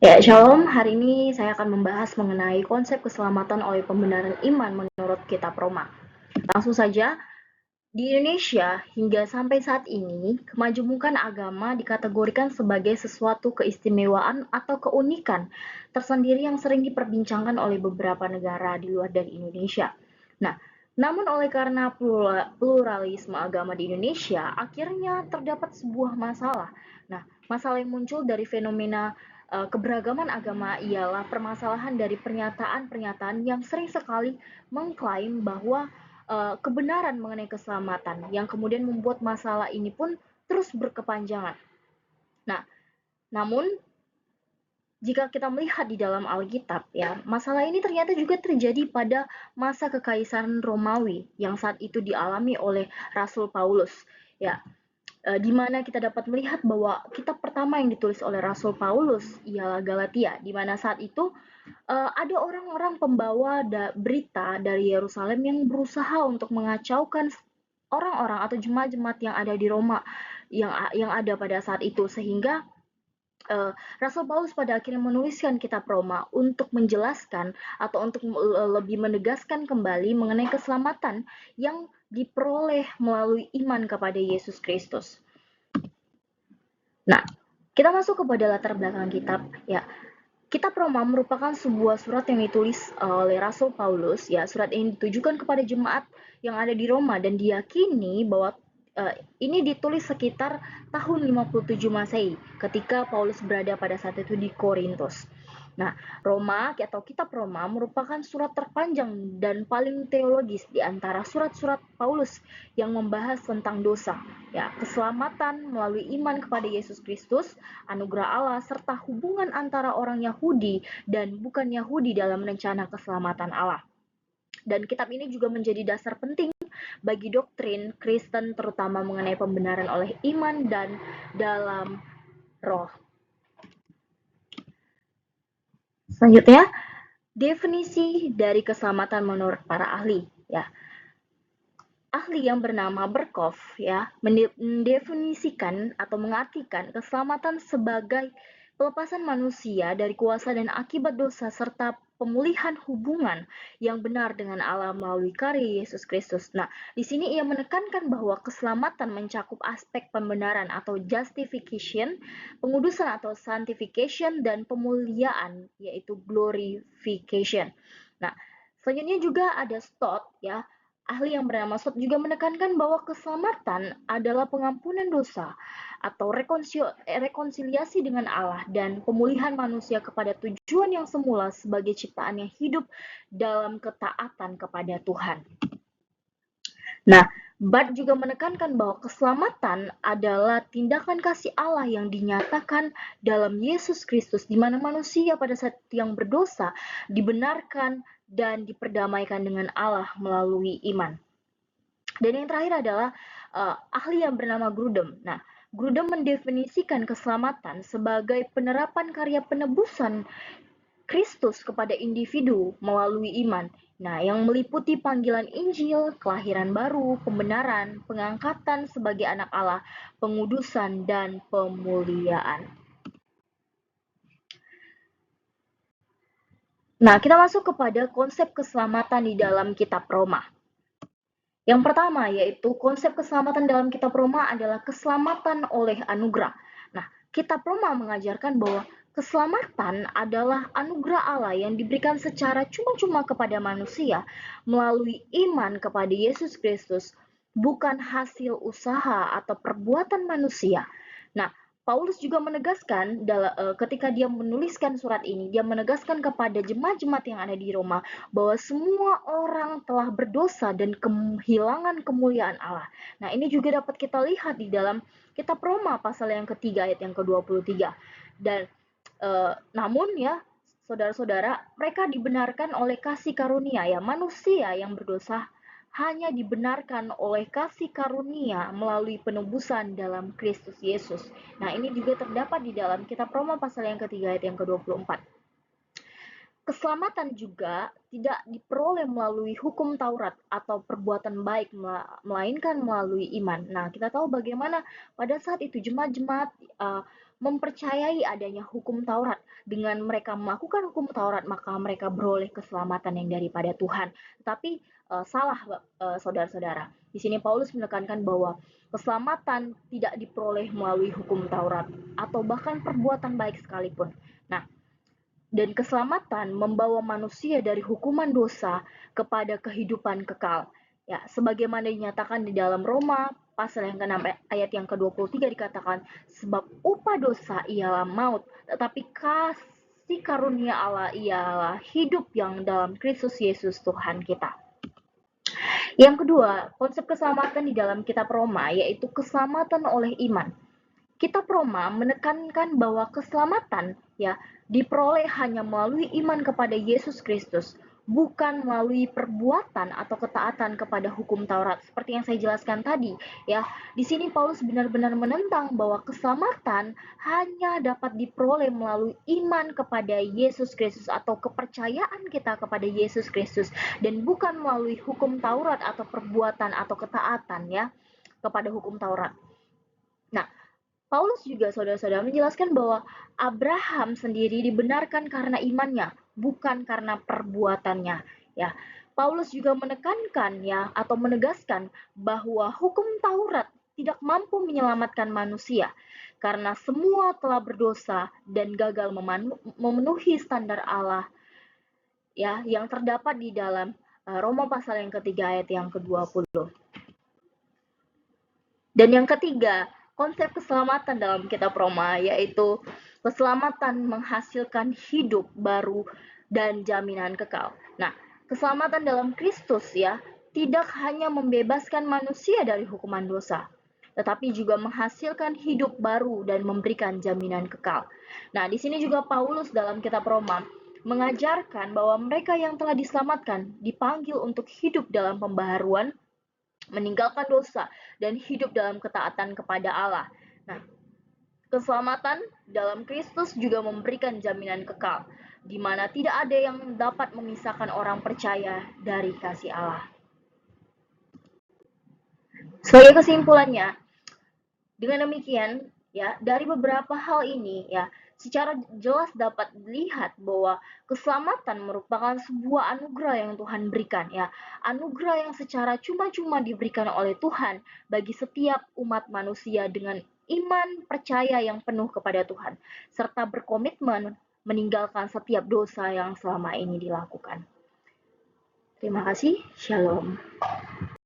Ya, Shalom. Hari ini saya akan membahas mengenai konsep keselamatan oleh pembenaran iman menurut Kitab Roma. Langsung saja, di Indonesia hingga sampai saat ini, kemajemukan agama dikategorikan sebagai sesuatu keistimewaan atau keunikan tersendiri yang sering diperbincangkan oleh beberapa negara di luar dari Indonesia. Nah, namun oleh karena pluralisme agama di Indonesia, akhirnya terdapat sebuah masalah. Nah, masalah yang muncul dari fenomena keberagaman agama ialah permasalahan dari pernyataan-pernyataan yang sering sekali mengklaim bahwa kebenaran mengenai keselamatan yang kemudian membuat masalah ini pun terus berkepanjangan. Nah, namun jika kita melihat di dalam Alkitab ya, masalah ini ternyata juga terjadi pada masa kekaisaran Romawi yang saat itu dialami oleh Rasul Paulus. Ya, di mana kita dapat melihat bahwa kitab pertama yang ditulis oleh Rasul Paulus ialah Galatia, di mana saat itu ada orang-orang pembawa berita dari Yerusalem yang berusaha untuk mengacaukan orang-orang atau jemaat-jemaat yang ada di Roma yang ada pada saat itu, sehingga Rasul Paulus pada akhirnya menuliskan kitab Roma untuk menjelaskan atau untuk lebih menegaskan kembali mengenai keselamatan yang diperoleh melalui iman kepada Yesus Kristus. Nah, kita masuk kepada latar belakang kitab ya. Kitab Roma merupakan sebuah surat yang ditulis oleh Rasul Paulus ya. Surat ini ditujukan kepada jemaat yang ada di Roma dan diyakini bahwa ini ditulis sekitar tahun 57 Masehi ketika Paulus berada pada saat itu di Korintus. Nah, Roma atau Kitab Roma merupakan surat terpanjang dan paling teologis di antara surat-surat Paulus yang membahas tentang dosa, ya, keselamatan melalui iman kepada Yesus Kristus, anugerah Allah, serta hubungan antara orang Yahudi dan bukan Yahudi dalam rencana keselamatan Allah. Dan kitab ini juga menjadi dasar penting bagi doktrin Kristen terutama mengenai pembenaran oleh iman dan dalam roh. Selanjutnya, definisi dari keselamatan menurut para ahli ya. Ahli yang bernama Berkov ya mendefinisikan atau mengartikan keselamatan sebagai pelepasan manusia dari kuasa dan akibat dosa serta pemulihan hubungan yang benar dengan Allah melalui karya Yesus Kristus. Nah, di sini ia menekankan bahwa keselamatan mencakup aspek pembenaran atau justification, pengudusan atau sanctification, dan pemuliaan yaitu glorification. Nah, selanjutnya juga ada Stott ya. Ahli yang bernama Stott juga menekankan bahwa keselamatan adalah pengampunan dosa atau rekonsiliasi dengan Allah dan pemulihan manusia kepada tujuan yang semula sebagai ciptaan yang hidup dalam ketaatan kepada Tuhan. Nah, Bart juga menekankan bahwa keselamatan adalah tindakan kasih Allah yang dinyatakan dalam Yesus Kristus, di mana manusia pada saat yang berdosa dibenarkan dan diperdamaikan dengan Allah melalui iman. Dan yang terakhir adalah ahli yang bernama Grudem. Nah, Grudem mendefinisikan keselamatan sebagai penerapan karya penebusan Kristus kepada individu melalui iman. Nah, yang meliputi panggilan Injil, kelahiran baru, pembenaran, pengangkatan sebagai anak Allah, pengudusan, dan pemuliaan. Nah, kita masuk kepada konsep keselamatan di dalam kitab Roma. Yang pertama yaitu konsep keselamatan dalam kitab Roma adalah keselamatan oleh anugerah. Nah, kitab Roma mengajarkan bahwa keselamatan adalah anugerah Allah yang diberikan secara cuma-cuma kepada manusia melalui iman kepada Yesus Kristus, bukan hasil usaha atau perbuatan manusia. Nah, Paulus juga menegaskan ketika dia menuliskan surat ini, dia menegaskan kepada jemaat-jemaat yang ada di Roma bahwa semua orang telah berdosa dan kehilangan kemuliaan Allah. Nah, ini juga dapat kita lihat di dalam kitab Roma pasal yang ketiga ayat yang ke-23. Dan namun ya, saudara-saudara, mereka dibenarkan oleh kasih karunia ya, manusia yang berdosa hanya dibenarkan oleh kasih karunia melalui penebusan dalam Kristus Yesus. Nah, ini juga terdapat di dalam kitab Roma pasal yang ketiga ayat yang ke-24. Keselamatan juga tidak diperoleh melalui hukum Taurat atau perbuatan baik, melainkan melalui iman. Nah, kita tahu bagaimana pada saat itu jemaat-jemaat mempercayai adanya hukum Taurat. Dengan mereka melakukan hukum Taurat, maka mereka beroleh keselamatan yang daripada Tuhan. Tapi salah, saudara-saudara. Di sini Paulus menekankan bahwa keselamatan tidak diperoleh melalui hukum Taurat atau bahkan perbuatan baik sekalipun. Nah, dan keselamatan membawa manusia dari hukuman dosa kepada kehidupan kekal. Ya, sebagaimana dinyatakan di dalam Roma pasal yang ke-6 ayat yang ke-23 dikatakan, sebab upah dosa ialah maut, tetapi kasih karunia Allah ialah hidup yang dalam Kristus Yesus Tuhan kita. Yang kedua, konsep keselamatan di dalam kitab Roma yaitu keselamatan oleh iman. Kitab Roma menekankan bahwa keselamatan ya diperoleh hanya melalui iman kepada Yesus Kristus, bukan melalui perbuatan atau ketaatan kepada hukum Taurat. Seperti yang saya jelaskan tadi, ya. Di sini Paulus benar-benar menentang bahwa keselamatan hanya dapat diperoleh melalui iman kepada Yesus Kristus atau kepercayaan kita kepada Yesus Kristus dan bukan melalui hukum Taurat atau perbuatan atau ketaatan ya kepada hukum Taurat. Nah, Paulus juga saudara-saudara menjelaskan bahwa Abraham sendiri dibenarkan karena imannya, bukan karena perbuatannya. Ya, Paulus juga menekankan ya atau menegaskan bahwa hukum Taurat tidak mampu menyelamatkan manusia karena semua telah berdosa dan gagal memenuhi standar Allah ya yang terdapat di dalam Roma pasal yang ketiga ayat yang ke-20. Dan yang ketiga, konsep keselamatan dalam kitab Roma yaitu keselamatan menghasilkan hidup baru dan jaminan kekal. Nah, keselamatan dalam Kristus ya tidak hanya membebaskan manusia dari hukuman dosa, tetapi juga menghasilkan hidup baru dan memberikan jaminan kekal. Nah, di sini juga Paulus dalam kitab Roma mengajarkan bahwa mereka yang telah diselamatkan dipanggil untuk hidup dalam pembaharuan, meninggalkan dosa, dan hidup dalam ketaatan kepada Allah. Nah, keselamatan dalam Kristus juga memberikan jaminan kekal, di mana tidak ada yang dapat memisahkan orang percaya dari kasih Allah. Sebagai kesimpulannya, dengan demikian, ya, dari beberapa hal ini, ya, secara jelas dapat dilihat bahwa keselamatan merupakan sebuah anugerah yang Tuhan berikan, ya, anugerah yang secara cuma-cuma diberikan oleh Tuhan bagi setiap umat manusia dengan iman percaya yang penuh kepada Tuhan, serta berkomitmen meninggalkan setiap dosa yang selama ini dilakukan. Terima kasih, Shalom.